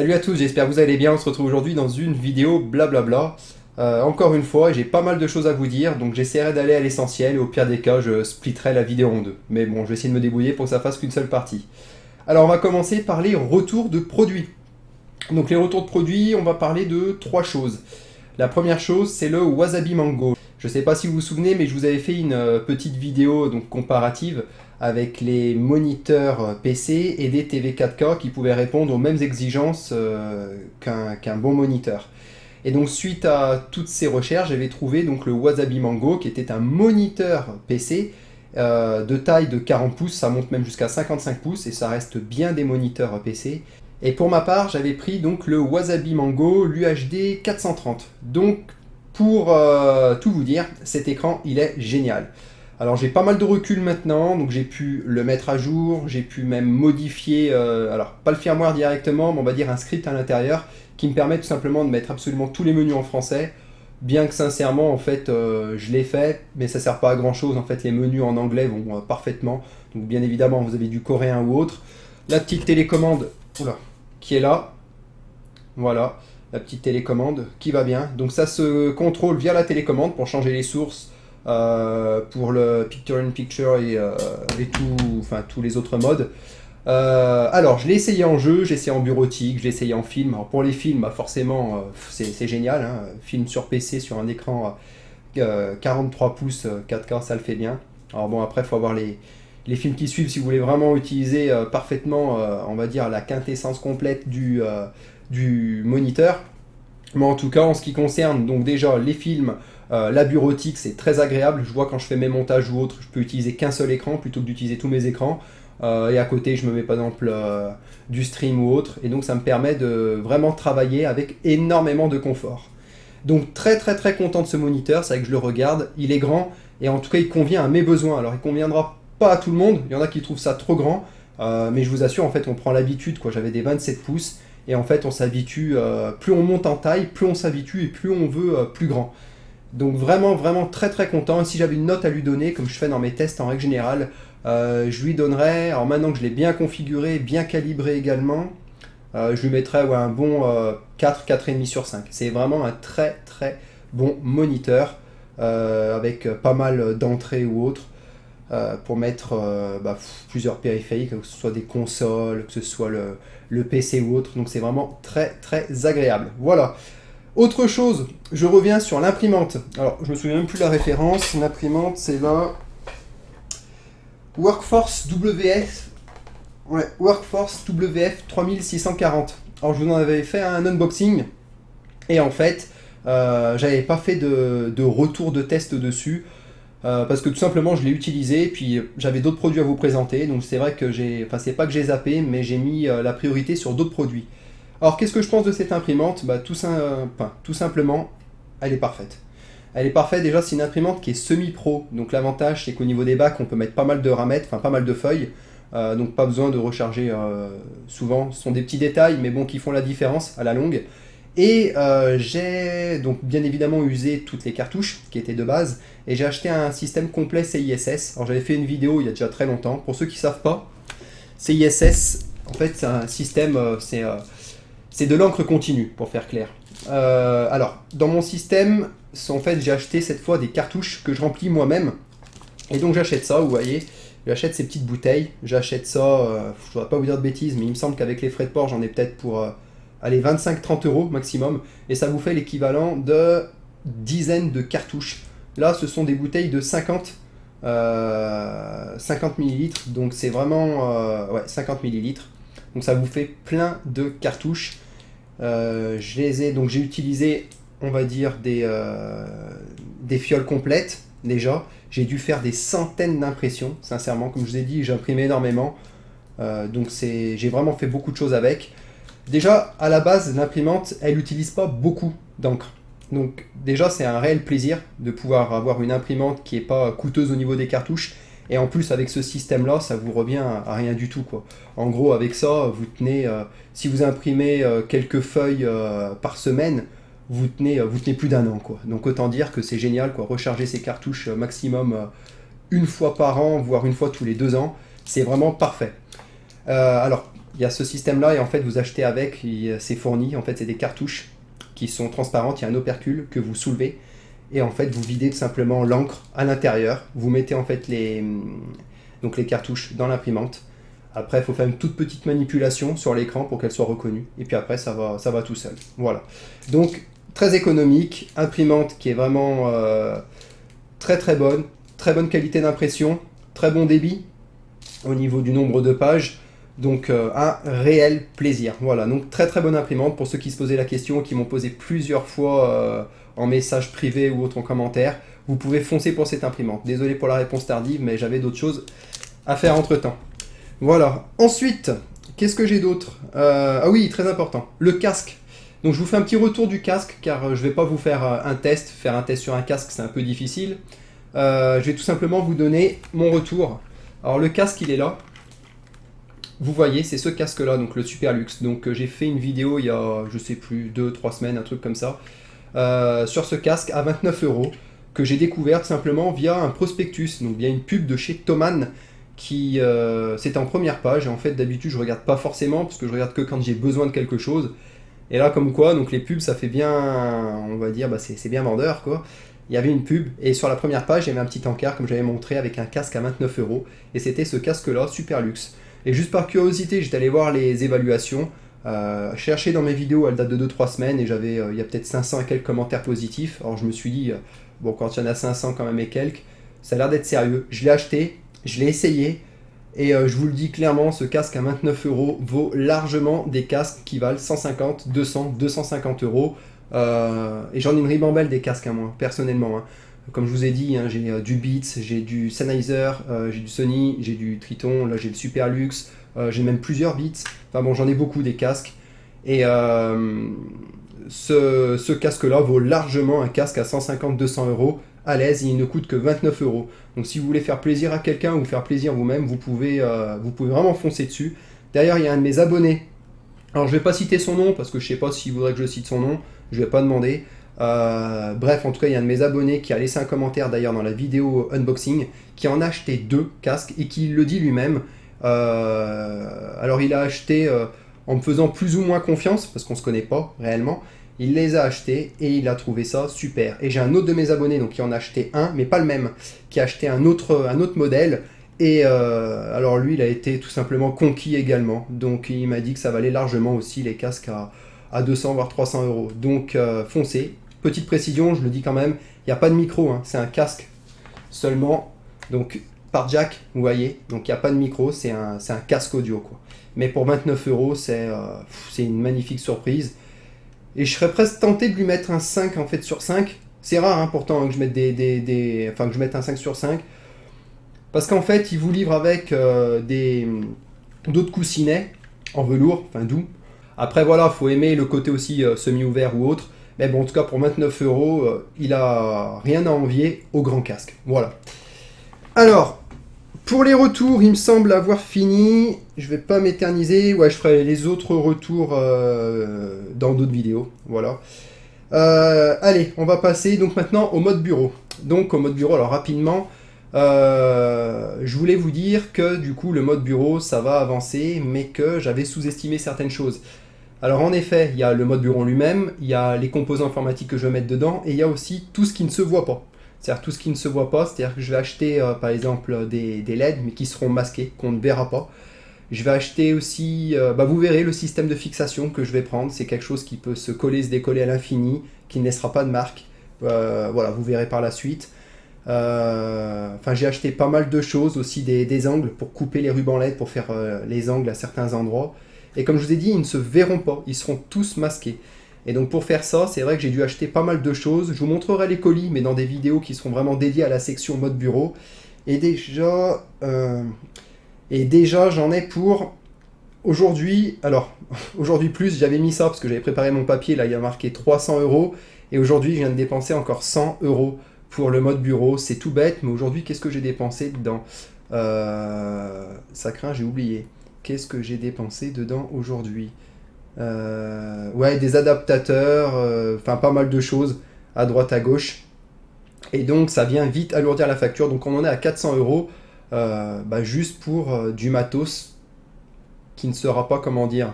Salut à tous, j'espère que vous allez bien. On se retrouve aujourd'hui dans une vidéo blablabla. Encore une fois, j'ai pas mal de choses à vous dire, donc j'essaierai d'aller à l'essentiel et au pire des cas, je splitterai la vidéo en deux. Mais bon, je vais essayer de me débrouiller pour que ça fasse qu'une seule partie. Alors, on va commencer par les retours de produits. Donc, les retours de produits, on va parler de trois choses. La première chose, c'est le Wasabi Mango. Je sais pas si vous vous souvenez, mais je vous avais fait une petite vidéo donc comparative avec les moniteurs PC et des TV 4K qui pouvaient répondre aux mêmes exigences qu'un bon moniteur. Et donc suite à toutes ces recherches, j'avais trouvé donc le Wasabi Mango qui était un moniteur PC de taille de 40 pouces, ça monte même jusqu'à 55 pouces et ça reste bien des moniteurs PC. Et pour ma part, j'avais pris donc le Wasabi Mango, l'UHD 430. Donc pour tout vous dire, cet écran il est génial. Alors j'ai pas mal de recul maintenant, donc j'ai pu le mettre à jour, j'ai pu même modifier, alors pas le firmware directement, mais on va dire un script à l'intérieur qui me permet tout simplement de mettre absolument tous les menus en français, bien que sincèrement en fait je l'ai fait, mais ça sert pas à grand chose, en fait les menus en anglais vont parfaitement, donc bien évidemment vous avez du coréen ou autre. La petite télécommande oula, qui est là, voilà, la petite télécommande qui va bien, donc ça se contrôle via la télécommande pour changer les sources, pour le picture-in-picture et tous les autres modes. Alors, je l'ai essayé en jeu, j'ai essayé en bureautique, je l'ai essayé en film. Alors, pour les films, bah, forcément, c'est génial. Hein. Film sur PC, sur un écran 43 pouces 4K, ça le fait bien. Alors bon, après, il faut avoir les films qui suivent si vous voulez vraiment utiliser parfaitement, on va dire, la quintessence complète du moniteur. Mais en tout cas, en ce qui concerne donc déjà les films, la bureautique, c'est très agréable. Je vois quand je fais mes montages ou autres, je peux utiliser qu'un seul écran plutôt que d'utiliser tous mes écrans. Et à côté, je me mets par exemple du stream ou autre. Et donc, ça me permet de vraiment travailler avec énormément de confort. Donc, très très très content de ce moniteur. C'est vrai que je le regarde. Il est grand et en tout cas, il convient à mes besoins. Alors, il conviendra pas à tout le monde. Il y en a qui trouvent ça trop grand. Mais je vous assure, en fait, on prend l'habitude. J'avais des 27 pouces. Et en fait, on s'habitue. Plus on monte en taille, plus on s'habitue et plus on veut plus grand. Donc vraiment, vraiment très très content. Et si j'avais une note à lui donner, comme je fais dans mes tests en règle générale, je lui donnerais, alors maintenant que je l'ai bien configuré, bien calibré également, je lui mettrais un bon 4, 4,5 sur 5. C'est vraiment un très très bon moniteur, avec pas mal d'entrées ou autres, pour mettre plusieurs périphériques, que ce soit des consoles, que ce soit le PC ou autre. Donc c'est vraiment très très agréable. Voilà. Autre chose, je reviens sur l'imprimante. Alors, je me souviens même plus de la référence. L'imprimante, c'est la Workforce WF. Ouais, Workforce WF 3640. Alors, je vous en avais fait un unboxing. Et en fait, j'avais pas fait de retour de test dessus. Parce que tout simplement, je l'ai utilisé. Puis, j'avais d'autres produits à vous présenter. Donc, c'est vrai que c'est pas que j'ai zappé, mais j'ai mis la priorité sur d'autres produits. Alors, qu'est-ce que je pense de cette imprimante? Tout simplement, elle est parfaite. Elle est parfaite, déjà, c'est une imprimante qui est semi-pro. Donc, l'avantage, c'est qu'au niveau des bacs, on peut mettre pas mal de ramettes, pas mal de feuilles. Donc, pas besoin de recharger souvent. Ce sont des petits détails, mais bon, qui font la différence à la longue. Et j'ai donc bien évidemment usé toutes les cartouches qui étaient de base. Et j'ai acheté un système complet CISS. Alors, j'avais fait une vidéo il y a déjà très longtemps. Pour ceux qui ne savent pas, CISS, en fait, c'est un système, c'est de l'encre continue, pour faire clair. Alors, dans mon système, en fait, j'ai acheté cette fois des cartouches que je remplis moi-même. Et donc, j'achète ça, vous voyez. J'achète ces petites bouteilles. J'achète ça, je ne voudrais pas vous dire de bêtises, mais il me semble qu'avec les frais de port, j'en ai peut-être pour 25-30 euros maximum. Et ça vous fait l'équivalent de dizaines de cartouches. Là, ce sont des bouteilles de 50 millilitres. Donc, c'est vraiment 50 millilitres. Donc ça vous fait plein de cartouches. J'ai utilisé, on va dire, des fioles complètes déjà. J'ai dû faire des centaines d'impressions, sincèrement. Comme je vous ai dit, j'imprime énormément. Donc j'ai vraiment fait beaucoup de choses avec. Déjà, à la base, l'imprimante, elle n'utilise pas beaucoup d'encre. Donc déjà, c'est un réel plaisir de pouvoir avoir une imprimante qui n'est pas coûteuse au niveau des cartouches. Et en plus, avec ce système-là, ça vous revient à rien du tout, quoi. En gros, avec ça, vous tenez, si vous imprimez quelques feuilles par semaine, vous tenez plus d'un an, quoi. Donc autant dire que c'est génial, quoi. Recharger ces cartouches maximum une fois par an, voire une fois tous les 2 ans, c'est vraiment parfait. Alors, il y a ce système-là et en fait vous achetez avec, c'est fourni, en fait c'est des cartouches qui sont transparentes, il y a un opercule que vous soulevez et en fait vous videz tout simplement l'encre à l'intérieur, vous mettez en fait donc les cartouches dans l'imprimante. Après il faut faire une toute petite manipulation sur l'écran pour qu'elle soit reconnue et puis après ça va tout seul. Voilà. Donc très économique, imprimante qui est vraiment très bonne qualité d'impression, très bon débit au niveau du nombre de pages. Donc un réel plaisir. Voilà, donc très bonne imprimante pour ceux qui se posaient la question, qui m'ont posé plusieurs fois en message privé ou autre en commentaire. Vous pouvez foncer pour cette imprimante. Désolé pour la réponse tardive, mais j'avais d'autres choses à faire entre temps. Voilà. Ensuite, qu'est-ce que j'ai d'autre? Ah oui, très important, le casque. Donc je vous fais un petit retour du casque, car je ne vais pas vous faire un test. Faire un test sur un casque, c'est un peu difficile. Je vais tout simplement vous donner mon retour. Alors le casque, il est là. Vous voyez, c'est ce casque-là, donc le Superlux. Donc j'ai fait une vidéo il y a, je sais plus, 2-3 semaines, un truc comme ça, sur ce casque à 29 €, que j'ai découvert simplement via un prospectus, donc via une pub de chez Thomann, qui c'était en première page. Et en fait, d'habitude, je regarde pas forcément, parce que je regarde que quand j'ai besoin de quelque chose. Et là, comme quoi, donc les pubs, ça fait bien, on va dire, bah, c'est bien vendeur, quoi. Il y avait une pub, et sur la première page, il y avait un petit encart, comme j'avais montré, avec un casque à 29 €, et c'était ce casque-là, Superlux. Et juste par curiosité, j'étais allé voir les évaluations, chercher dans mes vidéos, elles datent de 2-3 semaines, et j'avais, il y a peut-être 500 et quelques commentaires positifs. Alors je me suis dit, bon, quand il y en a 500 quand même et quelques, ça a l'air d'être sérieux. Je l'ai acheté, je l'ai essayé, et je vous le dis clairement, ce casque à 29 € vaut largement des casques qui valent 150, 200, 250 €. Et j'en ai une ribambelle des casques à moi, personnellement, hein. Comme je vous ai dit, hein, j'ai du Beats, j'ai du Sennheiser, j'ai du Sony, j'ai du Triton, là j'ai le Superlux, j'ai même plusieurs Beats. Enfin bon, j'en ai beaucoup des casques. Et ce casque-là vaut largement un casque à 150-200 € à l'aise, et il ne coûte que 29 €. Donc si vous voulez faire plaisir à quelqu'un ou faire plaisir vous-même, vous pouvez vraiment foncer dessus. D'ailleurs, il y a un de mes abonnés. Alors je vais pas citer son nom parce que je sais pas s'il voudrait que je cite son nom, je vais pas demander. Bref, en tout cas, il y a un de mes abonnés qui a laissé un commentaire d'ailleurs dans la vidéo unboxing, qui en a acheté 2 casques et qui le dit lui-même. Alors il a acheté en me faisant plus ou moins confiance, parce qu'on se connaît pas réellement. Il les a achetés et il a trouvé ça super. Et j'ai un autre de mes abonnés donc, qui en a acheté un, mais pas le même, qui a acheté un autre modèle. Et alors lui, il a été tout simplement conquis également. Donc il m'a dit que ça valait largement aussi les casques à 200 voire 300 €. Donc foncez. Petite précision, je le dis quand même, il n'y a pas de micro, hein, c'est un casque seulement. Donc par jack, vous voyez. Donc il n'y a pas de micro, c'est un casque audio, quoi. Mais pour 29 €, c'est une magnifique surprise. Et je serais presque tenté de lui mettre un 5 en fait sur 5. C'est rare hein, pourtant hein, que je mette que je mette un 5 sur 5. Parce qu'en fait, il vous livre avec d'autres coussinets en velours, enfin doux. Après voilà, faut aimer le côté aussi semi-ouvert ou autre. Mais bon, en tout cas pour 29 €, il a rien à envier au grand casque. Voilà. Alors, pour les retours, il me semble avoir fini. Je vais pas m'éterniser. Ouais, je ferai les autres retours dans d'autres vidéos. Voilà. Allez, on va passer donc maintenant au mode bureau. Donc au mode bureau, alors rapidement, je voulais vous dire que du coup le mode bureau ça va avancer, mais que j'avais sous-estimé certaines choses. Alors en effet, il y a le mode bureau lui-même, il y a les composants informatiques que je vais mettre dedans, et il y a aussi tout ce qui ne se voit pas. C'est-à-dire tout ce qui ne se voit pas, c'est-à-dire que je vais acheter par exemple des LED, mais qui seront masqués, qu'on ne verra pas. Je vais acheter aussi, vous verrez le système de fixation que je vais prendre, c'est quelque chose qui peut se coller, se décoller à l'infini, qui ne laissera pas de marque. Voilà, vous verrez par la suite. Enfin, j'ai acheté pas mal de choses, aussi des angles pour couper les rubans LED, pour faire les angles à certains endroits. Et comme je vous ai dit, ils ne se verront pas, ils seront tous masqués. Et donc pour faire ça, c'est vrai que j'ai dû acheter pas mal de choses. Je vous montrerai les colis, mais dans des vidéos qui seront vraiment dédiées à la section mode bureau. Et déjà, j'en ai pour aujourd'hui. Alors, aujourd'hui plus, j'avais mis ça parce que j'avais préparé mon papier, là il y a marqué 300 €. Et aujourd'hui, je viens de dépenser encore 100 € pour le mode bureau. C'est tout bête, mais aujourd'hui, qu'est-ce que j'ai dépensé dedans? Ça craint, j'ai oublié. Qu'est-ce que j'ai dépensé dedans aujourd'hui? Ouais, des adaptateurs, enfin pas mal de choses à droite à gauche. Et donc ça vient vite alourdir la facture. Donc on en est à 400 € juste pour du matos qui ne sera pas, comment dire,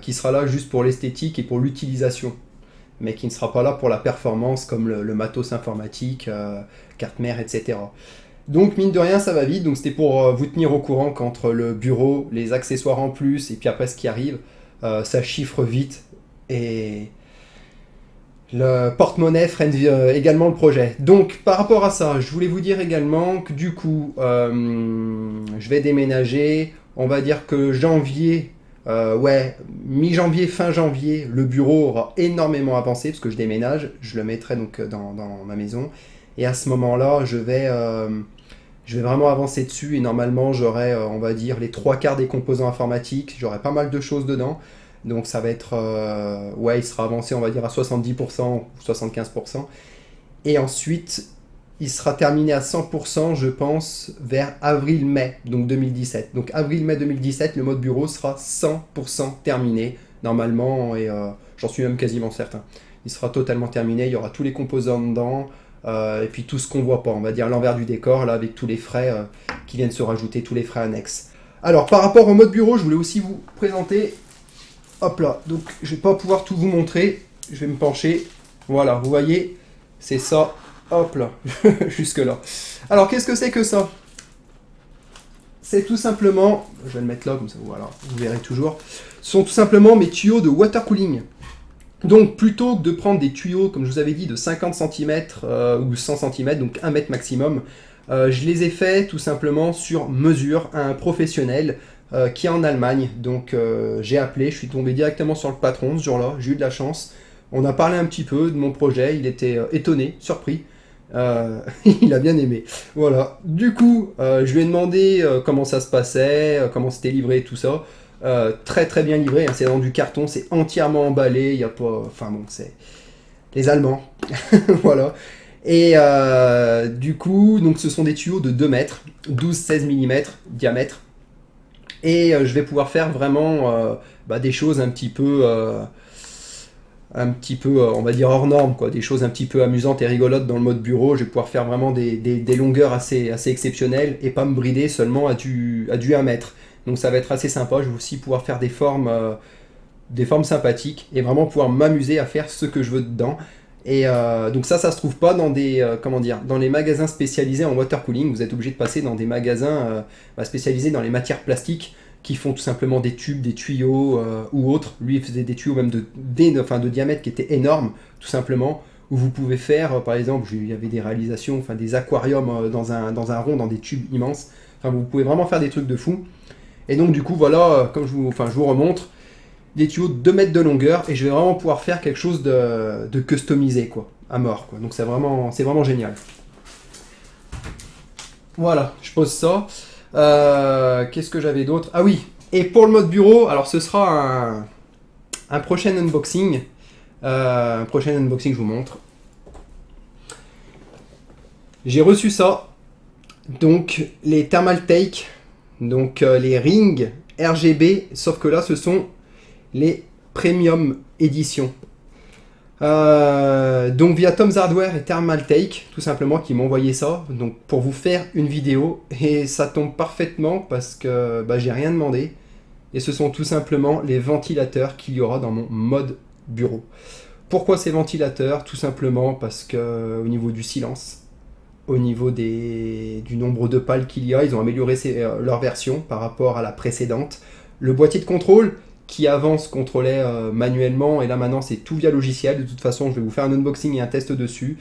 qui sera là juste pour l'esthétique et pour l'utilisation, mais qui ne sera pas là pour la performance comme le matos informatique, carte mère, etc. Donc mine de rien ça va vite, donc c'était pour vous tenir au courant qu'entre le bureau, les accessoires en plus et puis après ce qui arrive, ça chiffre vite et le porte-monnaie freine également le projet. Donc par rapport à ça, je voulais vous dire également que du coup, je vais déménager, on va dire que janvier, ouais, mi-janvier, fin janvier, le bureau aura énormément avancé parce que je déménage, je le mettrai donc dans ma maison et à ce moment-là, je vais vraiment avancer dessus et normalement j'aurai, on va dire, les 3/4 des composants informatiques, j'aurai pas mal de choses dedans. Donc ça va être, ouais, il sera avancé, on va dire, à 70% ou 75%. Et ensuite, il sera terminé à 100%, je pense, vers avril-mai, donc 2017. Donc avril-mai 2017, le mode bureau sera 100% terminé, normalement, et j'en suis même quasiment certain. Il sera totalement terminé, il y aura tous les composants dedans, et puis tout ce qu'on voit pas, on va dire l'envers du décor, là, avec tous les frais qui viennent se rajouter, tous les frais annexes. Alors, par rapport au mode bureau, je voulais aussi vous présenter... Hop là, donc je vais pas pouvoir tout vous montrer, je vais me pencher, voilà, vous voyez, c'est ça, hop là, jusque là. Alors qu'est-ce que c'est que ça? C'est tout simplement, je vais le mettre là comme ça, voilà, vous verrez toujours, ce sont tout simplement mes tuyaux de water cooling. Donc plutôt que de prendre des tuyaux, comme je vous avais dit, de 50 cm ou 100 cm, donc 1 mètre maximum, je les ai faits tout simplement sur mesure à un professionnel qui est en Allemagne. Donc j'ai appelé, je suis tombé directement sur le patron ce jour-là, j'ai eu de la chance. On a parlé un petit peu de mon projet, il était étonné, surpris. Il a bien aimé. Voilà. Du coup, je lui ai demandé comment ça se passait, comment c'était livré et tout ça. Très très bien livré, hein, c'est dans du carton, c'est entièrement emballé, il n'y a pas... Enfin bon, c'est... Les Allemands. Voilà. Et du coup, donc ce sont des tuyaux de 2 mètres, 12-16 mm diamètre. Et je vais pouvoir faire vraiment des choses un petit peu, on va dire hors norme, quoi, des choses un petit peu amusantes et rigolotes dans le mode bureau. Je vais pouvoir faire vraiment des longueurs assez exceptionnelles et pas me brider seulement à du 1 mètre. Donc ça va être assez sympa. Je vais aussi pouvoir faire des formes sympathiques et vraiment pouvoir m'amuser à faire ce que je veux dedans. Et donc ça se trouve pas dans des dans les magasins spécialisés en water cooling. Vous êtes obligé de passer dans des magasins spécialisés dans les matières plastiques qui font tout simplement des tubes, des tuyaux ou autres. Lui il faisait des tuyaux même de diamètre qui étaient énormes, tout simplement, où vous pouvez faire par exemple, il y avait des réalisations, des aquariums dans un rond, dans des tubes immenses. Vous pouvez vraiment faire des trucs de fou. Et donc du coup voilà, comme je vous remontre, des tuyaux de 2 mètres de longueur et je vais vraiment pouvoir faire quelque chose de customisé, quoi, à mort, quoi. Donc c'est vraiment génial. Voilà, je pose ça. Qu'est-ce que j'avais d'autre? Ah oui, et pour le mode bureau, alors ce sera un prochain unboxing. Je vous montre. J'ai reçu ça. Donc les Thermaltake, donc les rings RGB, sauf que là ce sont les Premium éditions. Donc via Tom's Hardware et Thermaltake, tout simplement, qui m'ont envoyé ça, donc pour vous faire une vidéo, et ça tombe parfaitement parce que j'ai rien demandé, et ce sont tout simplement les ventilateurs qu'il y aura dans mon mode bureau. Pourquoi ces ventilateurs? Tout simplement parce que au niveau du silence, au niveau du nombre de pales qu'il y a, ils ont amélioré leur version par rapport à la précédente. Le boîtier de contrôle, qui avant se contrôlait manuellement, et là maintenant c'est tout via logiciel. De toute façon je vais vous faire un unboxing et un test dessus,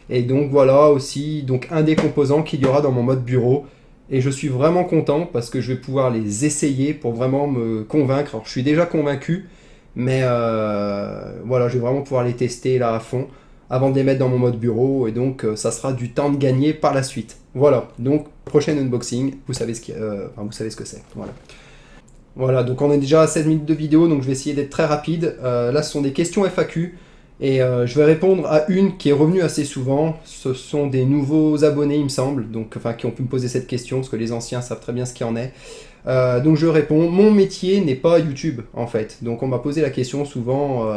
et donc voilà aussi donc un des composants qu'il y aura dans mon mode bureau, et je suis vraiment content parce que je vais pouvoir les essayer pour vraiment me convaincre. Alors je suis déjà convaincu, mais voilà, je vais vraiment pouvoir les tester là à fond avant de les mettre dans mon mode bureau, et donc ça sera du temps de gagner par la suite. Voilà, donc prochain unboxing, vous savez ce que c'est. Voilà, donc on est déjà à 16 minutes de vidéo, donc je vais essayer d'être très rapide. Là, ce sont des questions FAQ, et je vais répondre à une qui est revenue assez souvent. Ce sont des nouveaux abonnés, il me semble, donc, qui ont pu me poser cette question, parce que les anciens savent très bien ce qu'il en est. Donc je réponds, mon métier n'est pas YouTube, en fait. Donc on m'a posé la question souvent,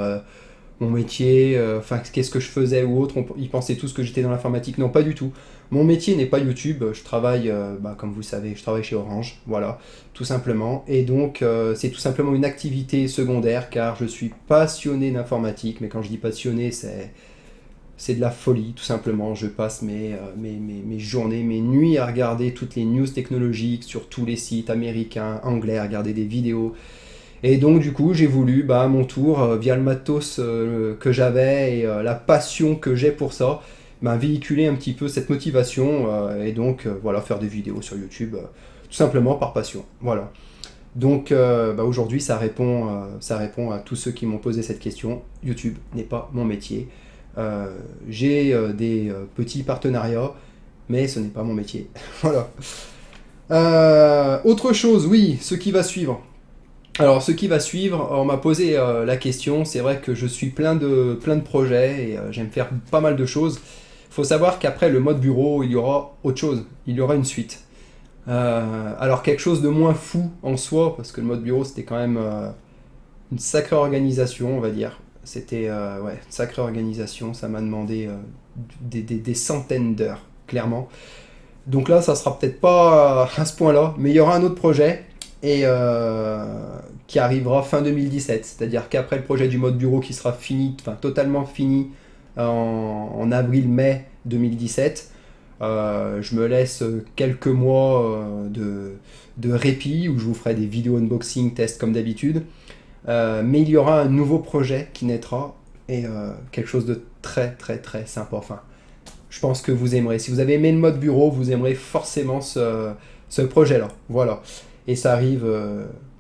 mon métier, enfin qu'est-ce que je faisais ou autre. Ils pensaient tous que j'étais dans l'informatique. Non, pas du tout. Mon métier n'est pas YouTube. Je travaille, comme vous savez, je travaille chez Orange. Voilà, tout simplement. Et donc, c'est tout simplement une activité secondaire car je suis passionné d'informatique. Mais quand je dis passionné, c'est de la folie, tout simplement. Je passe mes journées, mes nuits à regarder toutes les news technologiques sur tous les sites américains, anglais, à regarder des vidéos. Et donc, du coup, j'ai voulu, à mon tour, via le matos que j'avais et la passion que j'ai pour ça, véhiculer un petit peu cette motivation et donc, voilà, faire des vidéos sur YouTube, tout simplement par passion. Voilà. Donc, aujourd'hui, ça répond à tous ceux qui m'ont posé cette question. YouTube n'est pas mon métier. J'ai des petits partenariats, mais ce n'est pas mon métier. Voilà. Autre chose, oui, ce qui va suivre. Alors, ce qui va suivre, on m'a posé la question. C'est vrai que je suis plein de projets et j'aime faire pas mal de choses. Il faut savoir qu'après le mode bureau, il y aura autre chose. Il y aura une suite. Alors, quelque chose de moins fou en soi, parce que le mode bureau, c'était quand même une sacrée organisation, on va dire. C'était une sacrée organisation. Ça m'a demandé des centaines d'heures, clairement. Donc là, ça sera peut-être pas à ce point-là, mais il y aura un autre projet et qui arrivera fin 2017. C'est-à-dire qu'après le projet du mode bureau qui sera fini, enfin totalement fini en avril-mai 2017, je me laisse quelques mois de répit où je vous ferai des vidéos unboxing, tests comme d'habitude. Mais il y aura un nouveau projet qui naîtra et quelque chose de très très très sympa. Enfin, je pense que vous aimerez. Si vous avez aimé le mode bureau, vous aimerez forcément ce projet-là. Voilà. Et ça arrive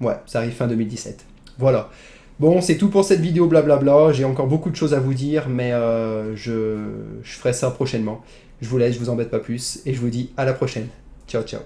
fin 2017. Voilà. Bon, c'est tout pour cette vidéo blablabla. J'ai encore beaucoup de choses à vous dire, mais je ferai ça prochainement. Je vous laisse, je vous embête pas plus, et je vous dis à la prochaine. Ciao, ciao.